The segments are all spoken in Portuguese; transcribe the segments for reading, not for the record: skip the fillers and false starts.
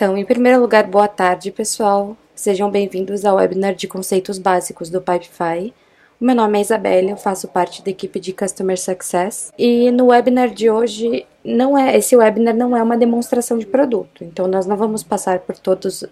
Então, em primeiro lugar, boa tarde, pessoal. Sejam bem-vindos ao webinar de conceitos básicos do Pipefy. O meu nome é Isabelle, eu faço parte da equipe de Customer Success. E no webinar de hoje, esse webinar não é uma demonstração de produto. Então, nós não vamos passar por todos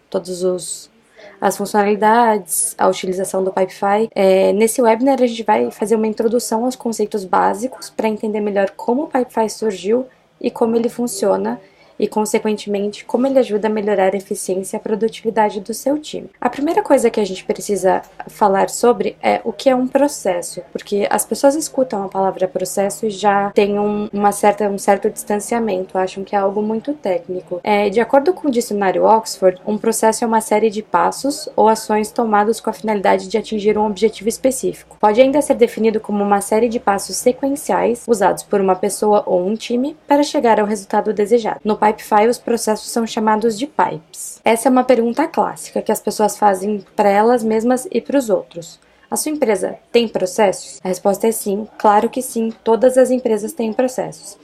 as funcionalidades, a utilização do Pipefy. Nesse webinar, a gente vai fazer uma introdução aos conceitos básicos para entender melhor como o Pipefy surgiu e como ele funciona, e, consequentemente, como ele ajuda a melhorar a eficiência e a produtividade do seu time. A primeira coisa que a gente precisa falar sobre é o que é um processo, porque as pessoas escutam a palavra processo e já têm um certo distanciamento, acham que é algo muito técnico. De acordo com o dicionário Oxford, um processo é uma série de passos ou ações tomados com a finalidade de atingir um objetivo específico. Pode ainda ser definido como uma série de passos sequenciais usados por uma pessoa ou um time para chegar ao resultado desejado. No Pipefy, os processos são chamados de pipes. Essa é uma pergunta clássica que as pessoas fazem para elas mesmas e para os outros. A sua empresa tem processos? A resposta é sim, claro que sim, todas as empresas têm processos.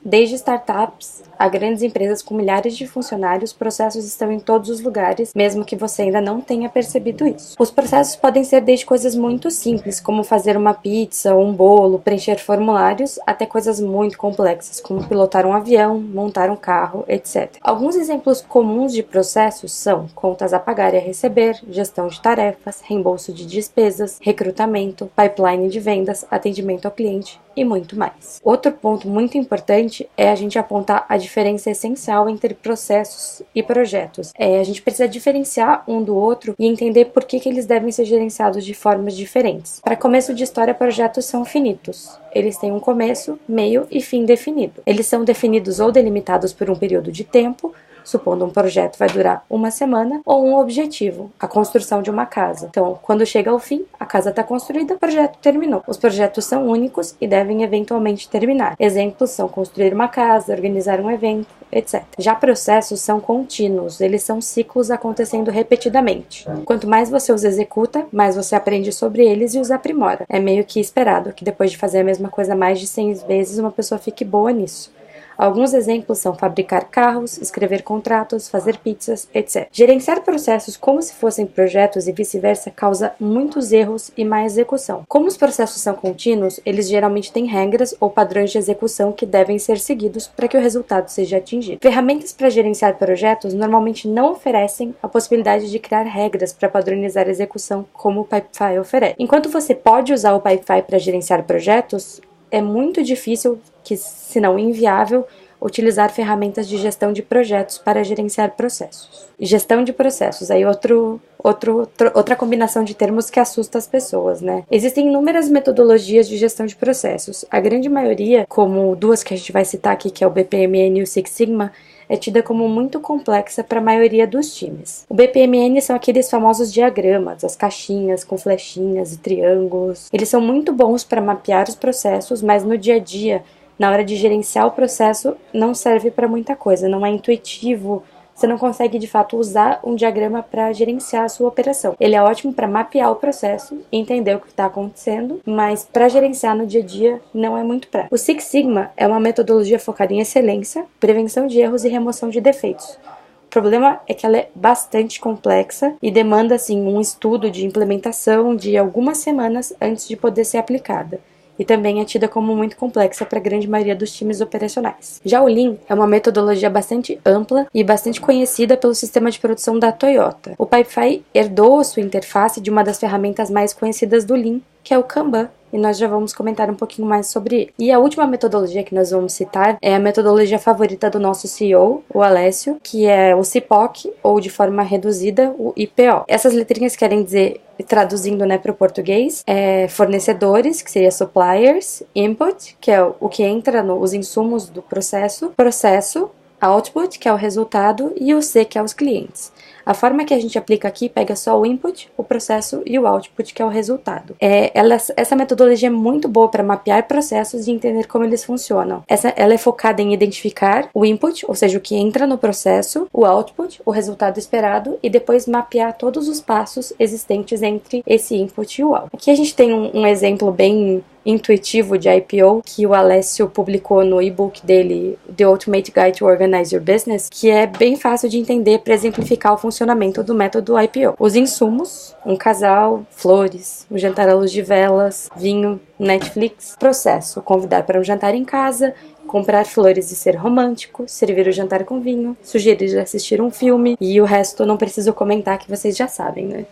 Desde startups a grandes empresas com milhares de funcionários, processos estão em todos os lugares, mesmo que você ainda não tenha percebido isso. Os processos podem ser desde coisas muito simples, como fazer uma pizza ou um bolo, preencher formulários, até coisas muito complexas, como pilotar um avião, montar um carro, etc. Alguns exemplos comuns de processos são contas a pagar e a receber, gestão de tarefas, reembolso de despesas, recrutamento, pipeline de vendas, atendimento ao cliente e muito mais. Outro ponto muito importante é a gente apontar a diferença essencial entre processos e projetos. A gente precisa diferenciar um do outro e entender por que eles devem ser gerenciados de formas diferentes. Para começo de história, projetos são finitos. Eles têm um começo, meio e fim definido. Eles são definidos ou delimitados por um período de tempo, supondo um projeto vai durar uma semana, ou um objetivo, a construção de uma casa. Então, quando chega ao fim, a casa está construída, o projeto terminou. Os projetos são únicos e devem eventualmente terminar. Exemplos são construir uma casa, organizar um evento, etc. Já processos são contínuos, eles são ciclos acontecendo repetidamente. Quanto mais você os executa, mais você aprende sobre eles e os aprimora. É meio que esperado que depois de fazer a mesma coisa mais de 100 vezes, uma pessoa fique boa nisso. Alguns exemplos são fabricar carros, escrever contratos, fazer pizzas, etc. Gerenciar processos como se fossem projetos e vice-versa causa muitos erros e má execução. Como os processos são contínuos, eles geralmente têm regras ou padrões de execução que devem ser seguidos para que o resultado seja atingido. Ferramentas para gerenciar projetos normalmente não oferecem a possibilidade de criar regras para padronizar a execução como o Pipefy oferece. Enquanto você pode usar o Pipefy para gerenciar projetos, é muito difícil, se não inviável, utilizar ferramentas de gestão de projetos para gerenciar processos. Gestão de processos, aí outra combinação de termos que assusta as pessoas, né? Existem inúmeras metodologias de gestão de processos. A grande maioria, como duas que a gente vai citar aqui, que é o BPMN e o Six Sigma, é tida como muito complexa para a maioria dos times. O BPMN são aqueles famosos diagramas, as caixinhas com flechinhas e triângulos. Eles são muito bons para mapear os processos, mas no dia a dia, na hora de gerenciar o processo, não serve para muita coisa, não é intuitivo. Você não consegue, de fato, usar um diagrama para gerenciar a sua operação. Ele é ótimo para mapear o processo e entender o que está acontecendo, mas para gerenciar no dia a dia não é muito prático. O Six Sigma é uma metodologia focada em excelência, prevenção de erros e remoção de defeitos. O problema é que ela é bastante complexa e demanda, assim, um estudo de implementação de algumas semanas antes de poder ser aplicada. E também é tida como muito complexa para a grande maioria dos times operacionais. Já o Lean é uma metodologia bastante ampla e bastante conhecida pelo sistema de produção da Toyota. O Pipefy herdou a sua interface de uma das ferramentas mais conhecidas do Lean, que é o Kanban, e nós já vamos comentar um pouquinho mais sobre ele. E a última metodologia que nós vamos citar é a metodologia favorita do nosso CEO, o Alessio, que é o CIPOC, ou de forma reduzida, o IPO. Essas letrinhas querem dizer, traduzindo, né, para o português, fornecedores, que seria suppliers, input, que é o que entra os insumos do processo, output, que é o resultado, e o C, que é os clientes. A forma que a gente aplica aqui pega só o input, o processo e o output, que é o resultado. Essa metodologia é muito boa para mapear processos e entender como eles funcionam. Ela é focada em identificar o input, ou seja, o que entra no processo, o output, o resultado esperado, e depois mapear todos os passos existentes entre esse input e o output. Aqui a gente tem um exemplo bem intuitivo de IPO que o Alessio publicou no e-book dele, The Ultimate Guide to Organize Your Business, que é bem fácil de entender para exemplificar o funcionamento do método IPO. Os insumos, um casal, flores, um jantar à luz de velas, vinho, Netflix. Processo, convidar para um jantar em casa, comprar flores e ser romântico, servir o jantar com vinho, sugerir assistir um filme, e o resto não preciso comentar que vocês já sabem, né?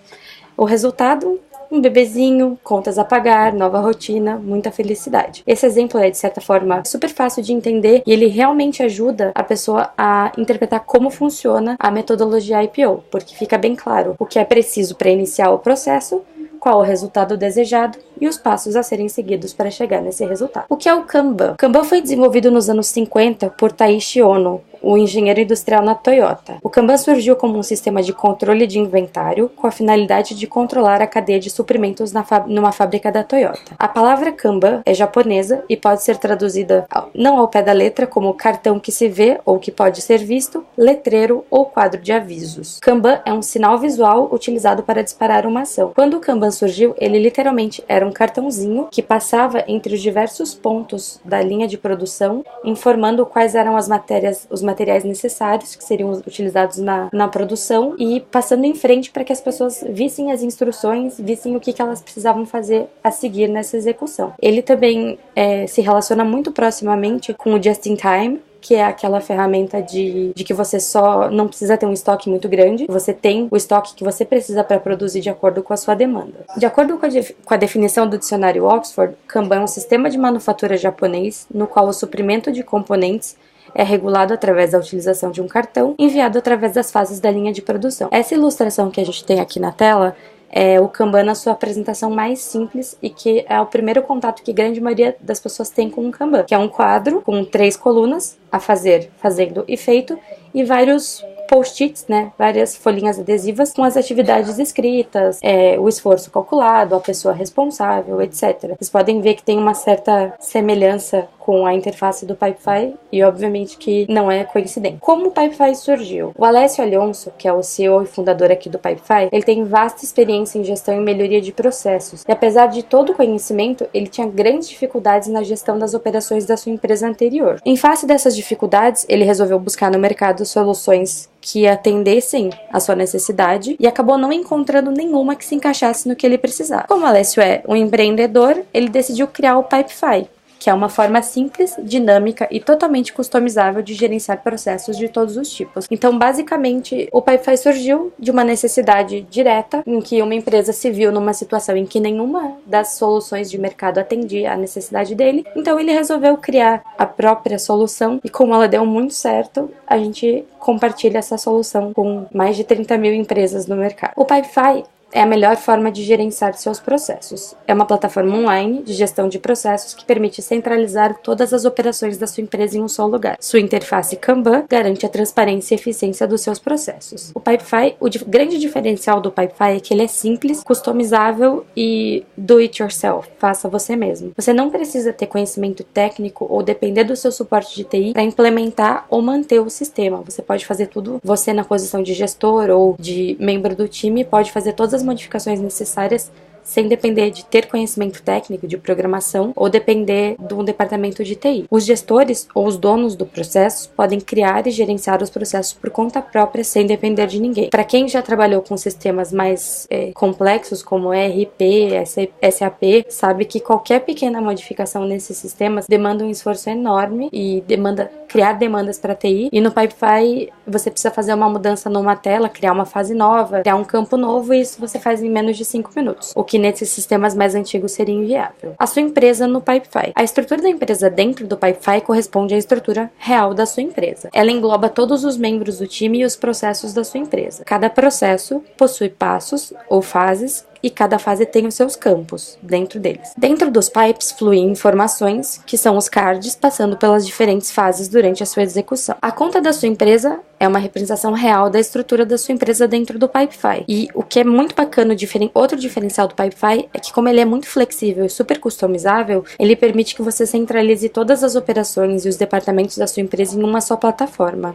O resultado, um bebezinho, contas a pagar, nova rotina, muita felicidade. Esse exemplo é, de certa forma, super fácil de entender e ele realmente ajuda a pessoa a interpretar como funciona a metodologia IPO, porque fica bem claro o que é preciso para iniciar o processo, qual o resultado desejado e os passos a serem seguidos para chegar nesse resultado. O que é o Kanban? O Kanban foi desenvolvido nos anos 50 por Taiichi Ohno, o engenheiro industrial na Toyota. O Kanban surgiu como um sistema de controle de inventário com a finalidade de controlar a cadeia de suprimentos numa fábrica da Toyota. A palavra Kanban é japonesa e pode ser traduzida não ao pé da letra como cartão que se vê ou que pode ser visto, letreiro ou quadro de avisos. Kanban é um sinal visual utilizado para disparar uma ação. Quando o Kanban surgiu, ele literalmente era um cartãozinho que passava entre os diversos pontos da linha de produção, informando quais eram os materiais necessários que seriam utilizados na produção e passando em frente para que as pessoas vissem as instruções, vissem o que elas precisavam fazer a seguir nessa execução. Ele também se relaciona muito proximamente com o Just in Time, que é aquela ferramenta de que você só não precisa ter um estoque muito grande, você tem o estoque que você precisa para produzir de acordo com a sua demanda. De acordo com a definição do dicionário Oxford, Kanban é um sistema de manufatura japonês no qual o suprimento de componentes é regulado através da utilização de um cartão enviado através das fases da linha de produção. Essa ilustração que a gente tem aqui na tela é o Kanban na sua apresentação mais simples e que é o primeiro contato que a grande maioria das pessoas tem com o Kanban, que é um quadro com 3 colunas, a fazer, fazendo e feito, e vários post-its, né, várias folhinhas adesivas com as atividades escritas, o esforço calculado, a pessoa responsável, etc. Vocês podem ver que tem uma certa semelhança com a interface do Pipefy e obviamente que não é coincidente. Como o Pipefy surgiu? O Alessio Alonso, que é o CEO e fundador aqui do Pipefy, ele tem vasta experiência em gestão e melhoria de processos e apesar de todo o conhecimento, ele tinha grandes dificuldades na gestão das operações da sua empresa anterior. Em face dessas dificuldades, ele resolveu buscar no mercado soluções que atendessem à sua necessidade e acabou não encontrando nenhuma que se encaixasse no que ele precisava. Como Alessio é um empreendedor, ele decidiu criar o Pipefy, que é uma forma simples, dinâmica e totalmente customizável de gerenciar processos de todos os tipos. Então, basicamente, o Pipefy surgiu de uma necessidade direta, em que uma empresa se viu numa situação em que nenhuma das soluções de mercado atendia à necessidade dele, então ele resolveu criar a própria solução e como ela deu muito certo, a gente compartilha essa solução com mais de 30 mil empresas no mercado. O Pipefy é a melhor forma de gerenciar seus processos. É uma plataforma online de gestão de processos que permite centralizar todas as operações da sua empresa em um só lugar. Sua interface Kanban garante a transparência e eficiência dos seus processos. O Pipefy, grande diferencial do Pipefy é que ele é simples, customizável e do it yourself, faça você mesmo. Você não precisa ter conhecimento técnico ou depender do seu suporte de TI para implementar ou manter o sistema. Você pode fazer tudo, você na posição de gestor ou de membro do time pode fazer todas as modificações necessárias sem depender de ter conhecimento técnico de programação ou depender de um departamento de TI. Os gestores ou os donos do processo podem criar e gerenciar os processos por conta própria sem depender de ninguém. Para quem já trabalhou com sistemas mais complexos como ERP, SAP, sabe que qualquer pequena modificação nesses sistemas demanda um esforço enorme e criar demandas para TI. E no Pipefy você precisa fazer uma mudança numa tela, criar uma fase nova, criar um campo novo e isso você faz em menos de 5 minutos. O que nesses sistemas mais antigos seria inviável. A sua empresa no Pipefy. A estrutura da empresa dentro do Pipefy corresponde à estrutura real da sua empresa. Ela engloba todos os membros do time e os processos da sua empresa. Cada processo possui passos ou fases e cada fase tem os seus campos dentro deles. Dentro dos pipes fluem informações, que são os cards, passando pelas diferentes fases durante a sua execução. A conta da sua empresa é uma representação real da estrutura da sua empresa dentro do Pipefy. E o que é muito bacana, outro diferencial do Pipefy é que como ele é muito flexível e super customizável, ele permite que você centralize todas as operações e os departamentos da sua empresa em uma só plataforma.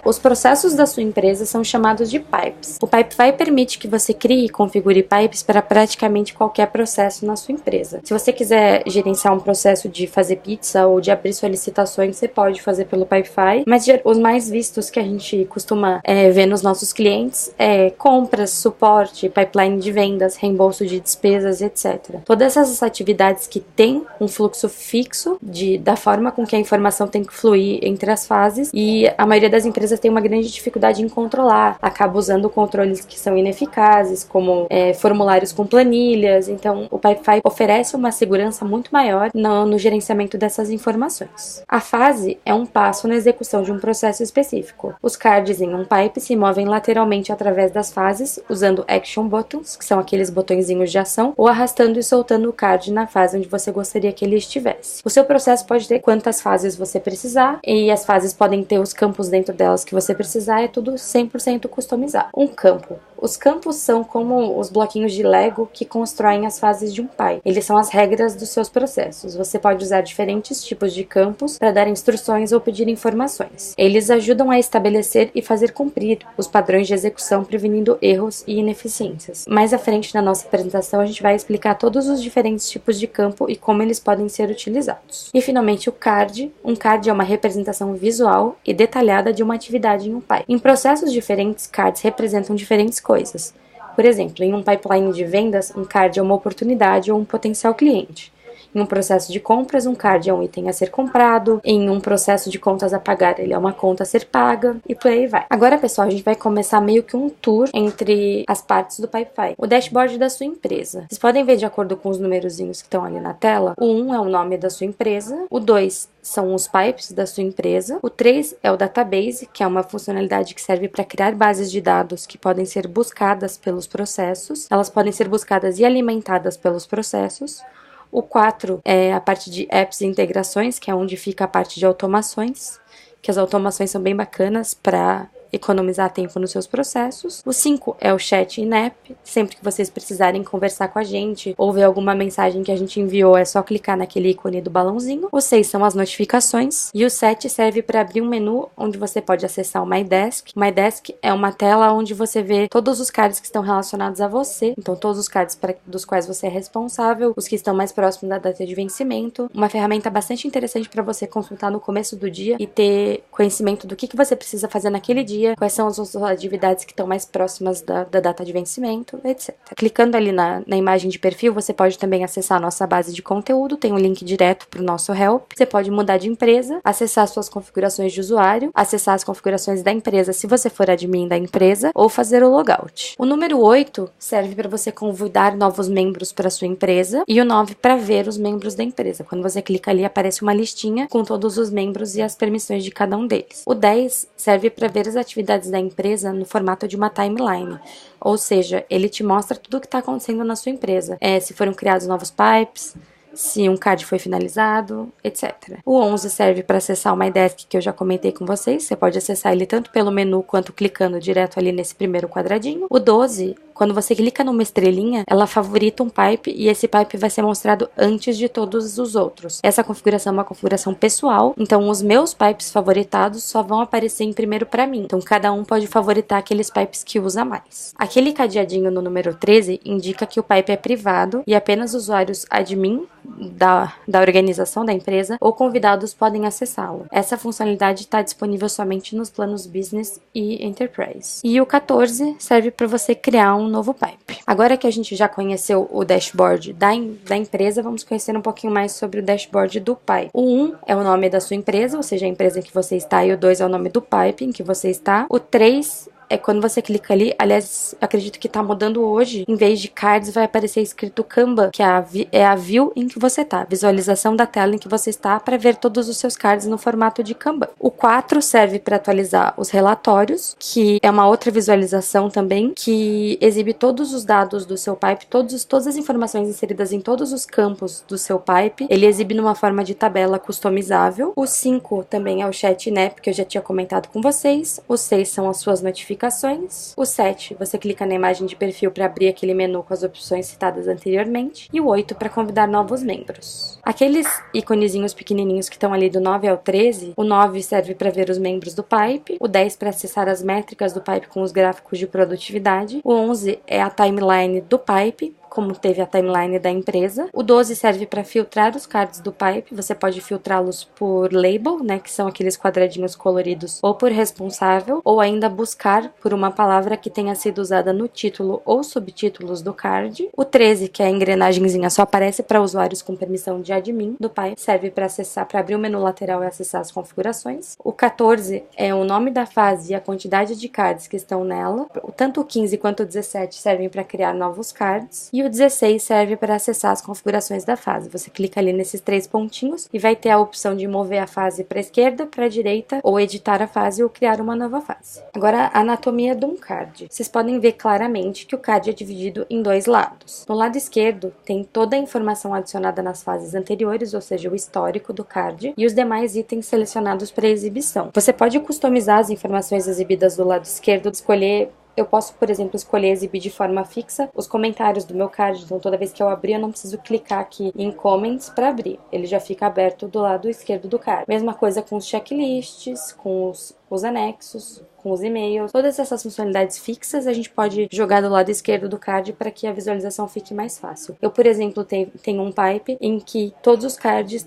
Os processos da sua empresa são chamados de pipes. O Pipefy permite que você crie e configure pipes para praticamente qualquer processo na sua empresa. Se você quiser gerenciar um processo de fazer pizza ou de abrir solicitações, você pode fazer pelo Pipefy, mas os mais vistos que a gente costuma ver nos nossos clientes é compras, suporte, pipeline de vendas, reembolso de despesas, etc. Todas essas atividades que têm um fluxo fixo da forma com que a informação tem que fluir entre as fases, e a maioria das empresas tem uma grande dificuldade em controlar, acaba usando controles que são ineficazes, como formulários com planilhas. Então o Pipefy oferece uma segurança muito maior no gerenciamento dessas informações. A fase é um passo na execução de um processo específico. Os cards em um pipe se movem lateralmente através das fases, usando action buttons, que são aqueles botõezinhos de ação, ou arrastando e soltando o card na fase onde você gostaria que ele estivesse. O seu processo pode ter quantas fases você precisar, e as fases podem ter os campos dentro delas que você precisar, é tudo 100% customizado. Um campo. Os campos são como os bloquinhos de Lego que constroem as fases de um pipe. Eles são as regras dos seus processos. Você pode usar diferentes tipos de campos para dar instruções ou pedir informações. Eles ajudam a estabelecer e fazer cumprir os padrões de execução, prevenindo erros e ineficiências. Mais à frente na nossa apresentação, a gente vai explicar todos os diferentes tipos de campo e como eles podem ser utilizados. E finalmente o card. Um card é uma representação visual e detalhada de uma atividade em um pipe. Em processos diferentes, cards representam diferentes coisas. Por exemplo, em um pipeline de vendas, um card é uma oportunidade ou um potencial cliente. Em um processo de compras, um card é um item a ser comprado. Em um processo de contas a pagar, ele é uma conta a ser paga, e por aí vai. Agora, pessoal, a gente vai começar meio que um tour entre as partes do Pipefy. O dashboard da sua empresa. Vocês podem ver de acordo com os numerozinhos que estão ali na tela. O 1 é o nome da sua empresa. O 2 são os pipes da sua empresa. O 3 é o database, que é uma funcionalidade que serve para criar bases de dados que podem ser buscadas pelos processos. Elas podem ser buscadas e alimentadas pelos processos. O 4 é a parte de apps e integrações, que é onde fica a parte de automações, que as automações são bem bacanas para economizar tempo nos seus processos. O 5 é o chat in-app. Sempre que vocês precisarem conversar com a gente ou ver alguma mensagem que a gente enviou, é só clicar naquele ícone do balãozinho. O 6 são as notificações. E o 7 serve para abrir um menu onde você pode acessar o My Desk. O My Desk é uma tela onde você vê todos os cards que estão relacionados a você. Então, todos os cards dos quais você é responsável, os que estão mais próximos da data de vencimento. Uma ferramenta bastante interessante para você consultar no começo do dia e ter conhecimento do que você precisa fazer naquele dia, quais são as suas atividades que estão mais próximas da data de vencimento, etc. Clicando ali na imagem de perfil, você pode também acessar a nossa base de conteúdo, tem um link direto para o nosso help. Você pode mudar de empresa, acessar suas configurações de usuário, acessar as configurações da empresa se você for admin da empresa, ou fazer o logout. O número 8 serve para você convidar novos membros para sua empresa, e o 9 para ver os membros da empresa. Quando você clica ali, aparece uma listinha com todos os membros e as permissões de cada um deles. O 10 serve para ver as atividades da empresa no formato de uma timeline, ou seja, ele te mostra tudo o que está acontecendo na sua empresa, se foram criados novos pipes, se um card foi finalizado, etc. O 11 serve para acessar o My Desk, que eu já comentei com vocês. Você pode acessar ele tanto pelo menu quanto clicando direto ali nesse primeiro quadradinho. O 12, quando você clica numa estrelinha, ela favorita um pipe e esse pipe vai ser mostrado antes de todos os outros. Essa configuração é uma configuração pessoal, então os meus pipes favoritados só vão aparecer em primeiro para mim. Então cada um pode favoritar aqueles pipes que usa mais. Aquele cadeadinho no número 13 indica que o pipe é privado e apenas usuários admin da organização da empresa ou convidados podem acessá-lo. Essa funcionalidade está disponível somente nos planos Business e Enterprise. E o 14 serve para você criar um novo pipe. Agora que a gente já conheceu o dashboard da empresa, vamos conhecer um pouquinho mais sobre o dashboard do pipe. O 1 é o nome da sua empresa, ou seja, a empresa em que você está, e o 2 é o nome do pipe em que você está. O 3 é quando você clica ali, aliás, acredito que tá mudando hoje, em vez de cards vai aparecer escrito Kanban, que é a view em que você tá, visualização da tela em que você está para ver todos os seus cards no formato de Kanban. O 4 serve para atualizar os relatórios, que é uma outra visualização também, que exibe todos os dados do seu pipe, todas as informações inseridas em todos os campos do seu pipe, ele exibe numa forma de tabela customizável. O 5 também é o chat in-app, que eu já tinha comentado com vocês. O 6 são as suas notificações. O 7, você clica na imagem de perfil para abrir aquele menu com as opções citadas anteriormente. E o 8 para convidar novos membros. Aqueles iconezinhos pequenininhos que estão ali do 9 ao 13, o 9 serve para ver os membros do pipe, o 10 para acessar as métricas do pipe com os gráficos de produtividade, o 11 é a timeline do pipe, como teve a timeline da empresa. O 12 serve para filtrar os cards do Pipe. Você pode filtrá-los por label, né, que são aqueles quadradinhos coloridos, ou por responsável, ou ainda buscar por uma palavra que tenha sido usada no título ou subtítulos do card. O 13, que é a engrenagemzinha, só aparece para usuários com permissão de admin do Pipe, serve para acessar, para abrir o menu lateral e acessar as configurações. O 14 é o nome da fase e a quantidade de cards que estão nela. Tanto o 15 quanto o 17 servem para criar novos cards. E o 16 serve para acessar as configurações da fase. Você clica ali nesses 3 pontinhos e vai ter a opção de mover a fase para a esquerda, para a direita, ou editar a fase ou criar uma nova fase. Agora, a anatomia de um card. Vocês podem ver claramente que o card é dividido em 2 lados. No lado esquerdo, tem toda a informação adicionada nas fases anteriores, ou seja, o histórico do card, e os demais itens selecionados para exibição. Você pode customizar as informações exibidas do lado esquerdo, escolher. Eu posso, por exemplo, escolher exibir de forma fixa os comentários do meu card. Então, toda vez que eu abrir, eu não preciso clicar aqui em Comments para abrir. Ele já fica aberto do lado esquerdo do card. Mesma coisa com os checklists, com os anexos, com os e-mails. Todas essas funcionalidades fixas a gente pode jogar do lado esquerdo do card para que a visualização fique mais fácil. Eu, por exemplo, tenho um pipe em que todos os cards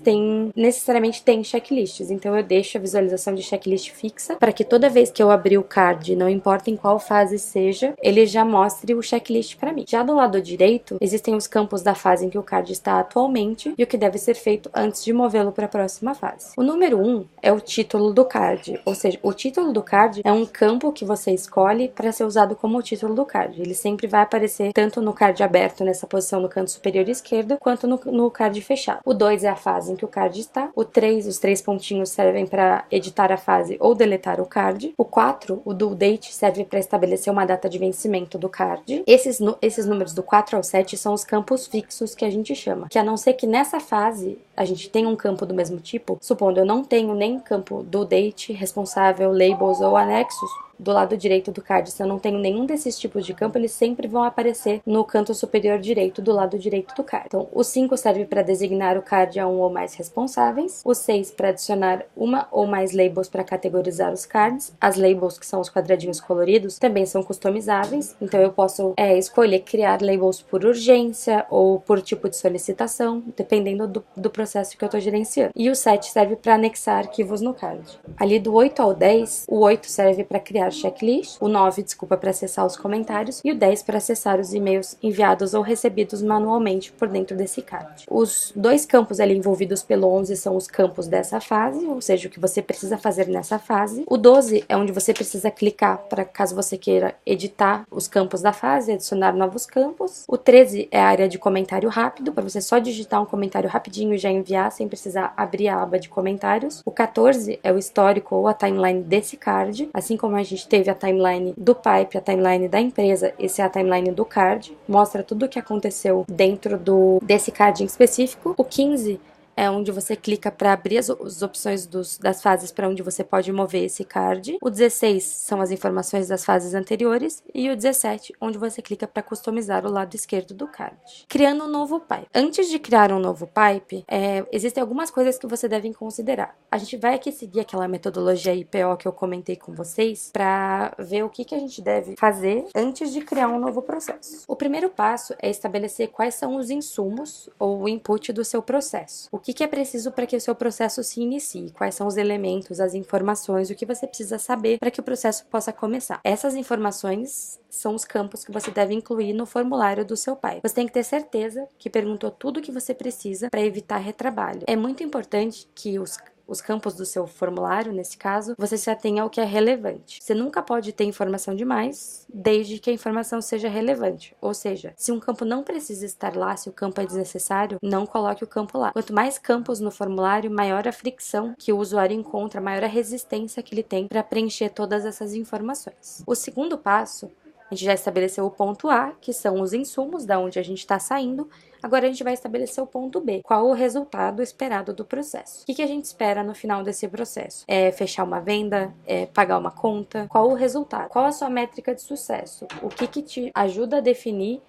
necessariamente têm checklists. Então, eu deixo a visualização de checklist fixa para que toda vez que eu abrir o card, não importa em qual fase seja, ele já mostre o checklist para mim. Já do lado direito, existem os campos da fase em que o card está atualmente e o que deve ser feito antes de movê-lo para a próxima fase. O número 1 é o título do card, ou seja, o título do card é um campo que você escolhe para ser usado como o título do card. Ele sempre vai aparecer tanto no card aberto, nessa posição no canto superior esquerdo, quanto no card fechado. O 2 é a fase em que o card está. O 3, os 3 pontinhos servem para editar a fase ou deletar o card. O 4, o due date, serve para estabelecer uma data de vencimento do card. Esses números do 4 ao 7 são os campos fixos que a gente chama. Que a não ser que nessa fase a gente tenha um campo do mesmo tipo, supondo eu não tenho nem campo due date, responsável, labels ou anexos, do lado direito do card, se eu não tenho nenhum desses tipos de campo, eles sempre vão aparecer no canto superior direito do lado direito do card. Então, o 5 serve para designar o card a um ou mais responsáveis, o 6 para adicionar uma ou mais labels para categorizar os cards. As labels, que são os quadradinhos coloridos, também são customizáveis, então eu posso escolher criar labels por urgência ou por tipo de solicitação, dependendo do processo que eu estou gerenciando. E o 7 serve para anexar arquivos no card. Ali do 8 ao 10, o 8 serve para criar checklist, o 9, para acessar os comentários, e o 10 para acessar os e-mails enviados ou recebidos manualmente por dentro desse card. Os 2 campos ali envolvidos pelo 11 são os campos dessa fase, ou seja, o que você precisa fazer nessa fase. O 12 é onde você precisa clicar para caso você queira editar os campos da fase, adicionar novos campos. O 13 é a área de comentário rápido, para você só digitar um comentário rapidinho e já enviar sem precisar abrir a aba de comentários. O 14 é o histórico ou a timeline desse card, assim como a gente teve a timeline do Pipe, a timeline da empresa, esse é a timeline do card, mostra tudo o que aconteceu dentro desse card em específico. O 15 é onde você clica para abrir as opções das fases para onde você pode mover esse card. O 16 são as informações das fases anteriores e o 17, onde você clica para customizar o lado esquerdo do card. Criando um novo pipe. Antes de criar um novo pipe, existem algumas coisas que você deve considerar. A gente vai aqui seguir aquela metodologia IPO que eu comentei com vocês para ver o que a gente deve fazer antes de criar um novo processo. O primeiro passo é estabelecer quais são os insumos ou o input do seu processo. O que é preciso para que o seu processo se inicie? Quais são os elementos, as informações, o que você precisa saber para que o processo possa começar? Essas informações são os campos que você deve incluir no formulário do seu pai. Você tem que ter certeza que perguntou tudo o que você precisa para evitar retrabalho. É muito importante que os campos do seu formulário, nesse caso, você se atenha ao que é relevante. Você nunca pode ter informação demais, desde que a informação seja relevante. Ou seja, se um campo não precisa estar lá, se o campo é desnecessário, não coloque o campo lá. Quanto mais campos no formulário, maior a fricção que o usuário encontra, maior a resistência que ele tem para preencher todas essas informações. O segundo passo, a gente já estabeleceu o ponto A, que são os insumos, da onde a gente está saindo. Agora a gente vai estabelecer o ponto B, qual o resultado esperado do processo. O que a gente espera no final desse processo? É fechar uma venda? É pagar uma conta? Qual o resultado? Qual a sua métrica de sucesso? O que te ajuda a definir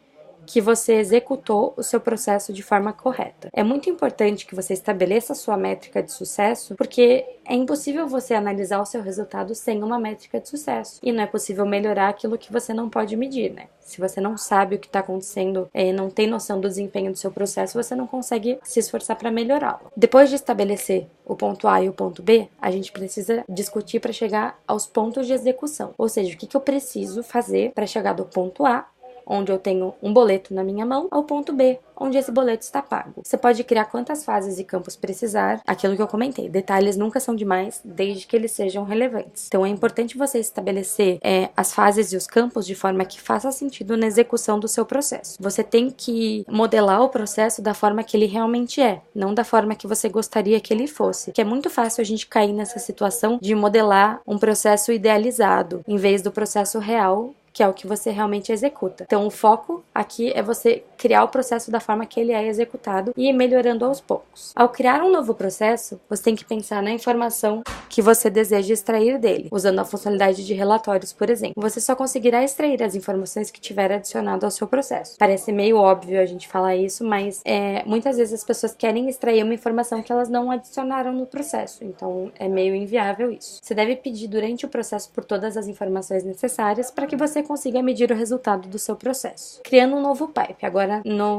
que você executou o seu processo de forma correta. É muito importante que você estabeleça a sua métrica de sucesso, porque é impossível você analisar o seu resultado sem uma métrica de sucesso. E não é possível melhorar aquilo que você não pode medir, né? Se você não sabe o que está acontecendo, não tem noção do desempenho do seu processo, você não consegue se esforçar para melhorá-lo. Depois de estabelecer o ponto A e o ponto B, a gente precisa discutir para chegar aos pontos de execução. Ou seja, o que eu preciso fazer para chegar do ponto A, onde eu tenho um boleto na minha mão, ao ponto B, onde esse boleto está pago. Você pode criar quantas fases e campos precisar, aquilo que eu comentei. Detalhes nunca são demais, desde que eles sejam relevantes. Então é importante você estabelecer as fases e os campos de forma que faça sentido na execução do seu processo. Você tem que modelar o processo da forma que ele realmente é, não da forma que você gostaria que ele fosse. Que é muito fácil a gente cair nessa situação de modelar um processo idealizado, em vez do processo real, que é o que você realmente executa. Então, o foco aqui é você criar o processo da forma que ele é executado e ir melhorando aos poucos. Ao criar um novo processo, você tem que pensar na informação que você deseja extrair dele, usando a funcionalidade de relatórios, por exemplo. Você só conseguirá extrair as informações que tiver adicionado ao seu processo. Parece meio óbvio a gente falar isso, mas muitas vezes as pessoas querem extrair uma informação que elas não adicionaram no processo, então é meio inviável isso. Você deve pedir durante o processo por todas as informações necessárias para que você consiga medir o resultado do seu processo. Criando um novo pipe, agora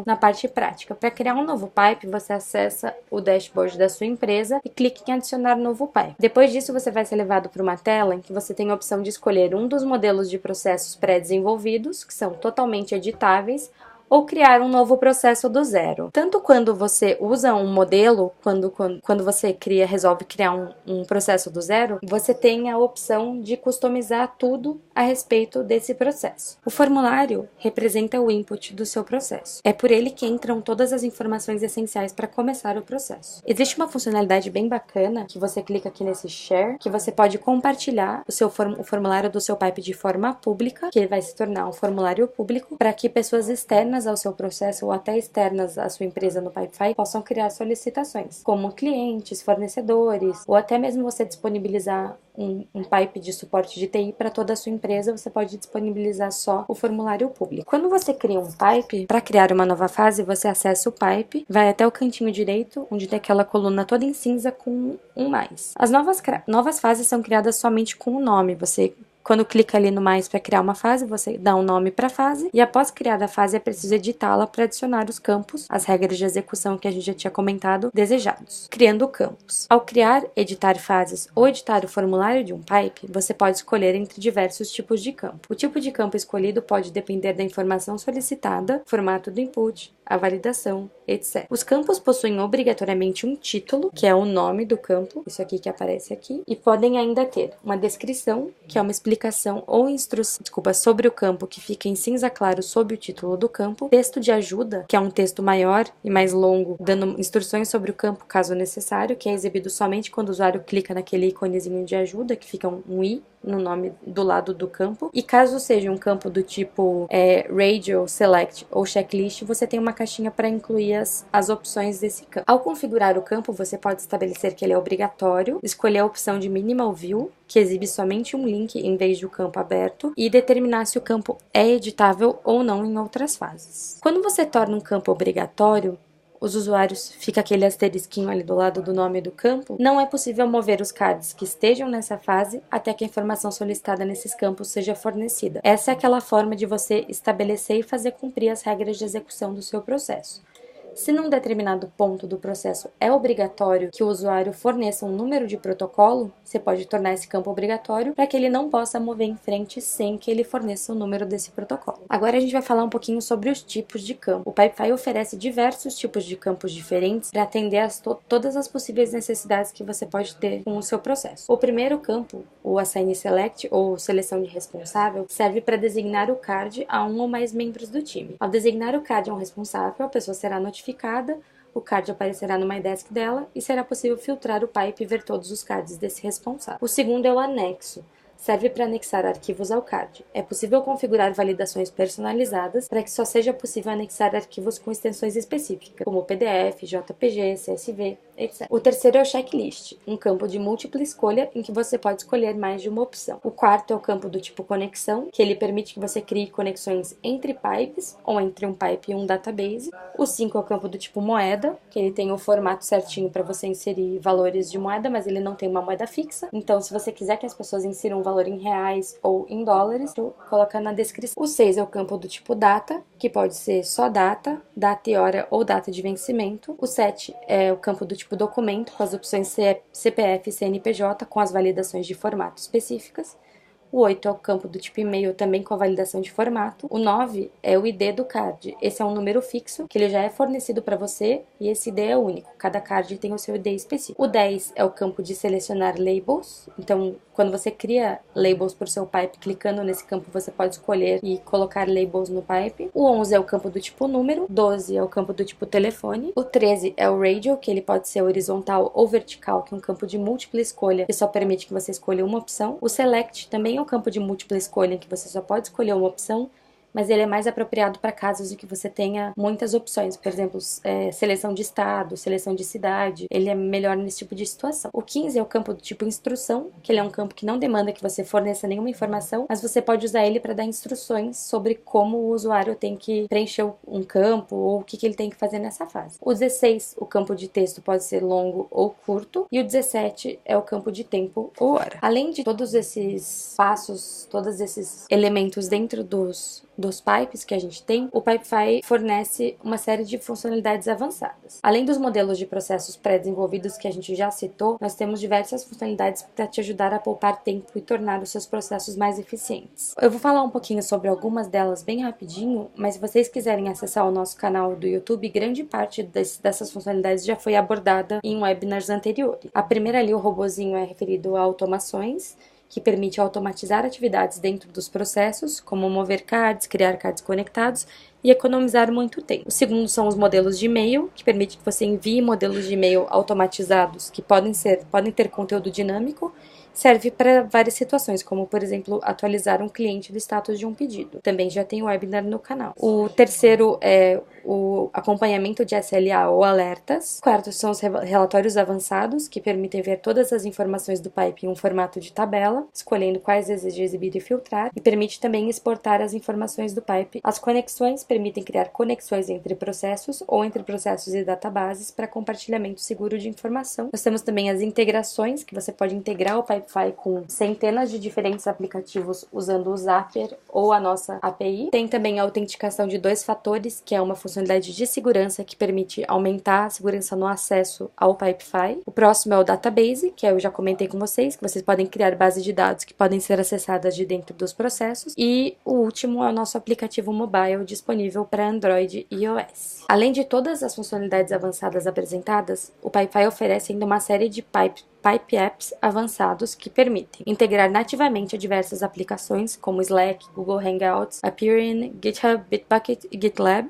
na parte prática. Para criar um novo pipe, você acessa o dashboard da sua empresa e clique em adicionar novo pipe. Depois disso, você vai ser levado para uma tela em que você tem a opção de escolher um dos modelos de processos pré-desenvolvidos, que são totalmente editáveis, ou criar um novo processo do zero. Tanto quando você usa um modelo, quando você resolve criar um processo do zero, você tem a opção de customizar tudo a respeito desse processo. O formulário representa o input do seu processo. É por ele que entram todas as informações essenciais para começar o processo. Existe uma funcionalidade bem bacana, que você clica aqui nesse share, que você pode compartilhar o formulário do seu pipe de forma pública, que ele vai se tornar um formulário público, para que pessoas externas ao seu processo ou até externas à sua empresa no Pipefy possam criar solicitações, como clientes, fornecedores, ou até mesmo você disponibilizar um pipe de suporte de TI para toda a sua empresa, você pode disponibilizar só o formulário público. Quando você cria um pipe, para criar uma nova fase, você acessa o pipe, vai até o cantinho direito, onde tem aquela coluna toda em cinza com um mais. As novas fases são criadas somente com o nome. Quando clica ali no mais para criar uma fase, você dá um nome para a fase e após criar a fase é preciso editá-la para adicionar os campos, as regras de execução que a gente já tinha comentado, desejados. Criando campos. Ao criar, editar fases ou editar o formulário de um pipe, você pode escolher entre diversos tipos de campo. O tipo de campo escolhido pode depender da informação solicitada, formato do input, a validação, etc. Os campos possuem obrigatoriamente um título, que é o nome do campo, isso aqui que aparece aqui, e podem ainda ter uma descrição, que é uma explicação ou instrução, sobre o campo, que fica em cinza claro sob o título do campo, texto de ajuda, que é um texto maior e mais longo, dando instruções sobre o campo caso necessário, que é exibido somente quando o usuário clica naquele íconezinho de ajuda, que fica um i no nome do lado do campo, e caso seja um campo do tipo Radio, Select ou Checklist, você tem uma caixinha para incluir as opções desse campo. Ao configurar o campo, você pode estabelecer que ele é obrigatório, escolher a opção de Minimal View, que exibe somente um link em vez de um campo aberto, e determinar se o campo é editável ou não em outras fases. Quando você torna um campo obrigatório, os usuários, fica aquele asterisquinho ali do lado do nome do campo, não é possível mover os cards que estejam nessa fase até que a informação solicitada nesses campos seja fornecida. Essa é aquela forma de você estabelecer e fazer cumprir as regras de execução do seu processo. Se num determinado ponto do processo é obrigatório que o usuário forneça um número de protocolo, você pode tornar esse campo obrigatório para que ele não possa mover em frente sem que ele forneça o número desse protocolo. Agora a gente vai falar um pouquinho sobre os tipos de campo. O Pipefy oferece diversos tipos de campos diferentes para atender a todas as possíveis necessidades que você pode ter com o seu processo. O primeiro campo, o Assign Select, ou seleção de responsável, serve para designar o card a um ou mais membros do time. Ao designar o card a um responsável, a pessoa será notificada, o card aparecerá no MyDesk dela e será possível filtrar o pipe e ver todos os cards desse responsável. O segundo é o anexo. Serve para anexar arquivos ao card. É possível configurar validações personalizadas para que só seja possível anexar arquivos com extensões específicas, como PDF, JPG, CSV, etc. O terceiro é o checklist, um campo de múltipla escolha em que você pode escolher mais de uma opção. O quarto é o campo do tipo conexão, que ele permite que você crie conexões entre pipes ou entre um pipe e um database. O 5 é o campo do tipo moeda, que ele tem o formato certinho para você inserir valores de moeda, mas ele não tem uma moeda fixa. Então, se você quiser que as pessoas insiram um valor em reais ou em dólares, tu coloca na descrição. O 6 é o campo do tipo data, que pode ser só data, data e hora ou data de vencimento. O 7 é o campo do tipo documento, com as opções CPF e CNPJ, com as validações de formato específicas. O 8 é o campo do tipo e-mail, também com a validação de formato. O 9 é o ID do card. Esse é um número fixo, que ele já é fornecido para você, e esse ID é único. Cada card tem o seu ID específico. O 10 é o campo de selecionar labels. Então, quando você cria labels para o seu pipe, clicando nesse campo, você pode escolher e colocar labels no pipe. O 11 é o campo do tipo número. 12 é o campo do tipo telefone. O 13 é o radio, que ele pode ser horizontal ou vertical, que é um campo de múltipla escolha, que só permite que você escolha uma opção. O select também é um campo de múltipla escolha, em que você só pode escolher uma opção, mas ele é mais apropriado para casos em que você tenha muitas opções, por exemplo, seleção de estado, seleção de cidade, ele é melhor nesse tipo de situação. O 15 é o campo do tipo instrução, que ele é um campo que não demanda que você forneça nenhuma informação, mas você pode usar ele para dar instruções sobre como o usuário tem que preencher um campo ou o que ele tem que fazer nessa fase. O 16, o campo de texto pode ser longo ou curto, e o 17 é o campo de tempo ou hora. Além de todos esses passos, todos esses elementos dentro dos pipes que a gente tem, o Pipefy fornece uma série de funcionalidades avançadas. Além dos modelos de processos pré-desenvolvidos que a gente já citou, nós temos diversas funcionalidades para te ajudar a poupar tempo e tornar os seus processos mais eficientes. Eu vou falar um pouquinho sobre algumas delas bem rapidinho, mas se vocês quiserem acessar o nosso canal do YouTube, grande parte dessas funcionalidades já foi abordada em webinars anteriores. A primeira ali, o robozinho, é referido a automações, que permite automatizar atividades dentro dos processos, como mover cards, criar cards conectados e economizar muito tempo. O segundo são os modelos de e-mail, que permite que você envie modelos de e-mail automatizados que podem ter conteúdo dinâmico. Serve para várias situações, como, por exemplo, atualizar um cliente do status de um pedido. Também já tem webinar no canal. O terceiro é o acompanhamento de SLA ou alertas. O quarto são os relatórios avançados, que permitem ver todas as informações do pipe em um formato de tabela, escolhendo quais deseja exibir e filtrar, e permite também exportar as informações do pipe. As conexões permitem criar conexões entre processos ou entre processos e databases para compartilhamento seguro de informação. Nós temos também as integrações, que você pode integrar o Pipefy com centenas de diferentes aplicativos usando o Zapier ou a nossa API. Tem também a autenticação de 2 fatores, que é uma funcionalidade de segurança que permite aumentar a segurança no acesso ao Pipefy. O próximo é o Database, que eu já comentei com vocês, que vocês podem criar bases de dados que podem ser acessadas de dentro dos processos. E o último é o nosso aplicativo mobile disponível para Android e iOS. Além de todas as funcionalidades avançadas apresentadas, o Pipefy oferece ainda uma série de Pipe Apps avançados que permitem integrar nativamente a diversas aplicações como Slack, Google Hangouts, Appian, GitHub, Bitbucket e GitLab,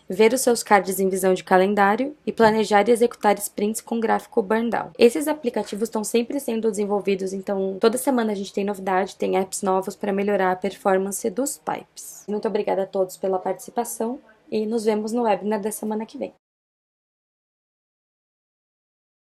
ver os seus cards em visão de calendário e planejar e executar sprints com gráfico burndown. Esses aplicativos estão sempre sendo desenvolvidos, então toda semana a gente tem novidade, tem apps novos para melhorar a performance dos pipes. Muito obrigada a todos pela participação e nos vemos no webinar da semana que vem.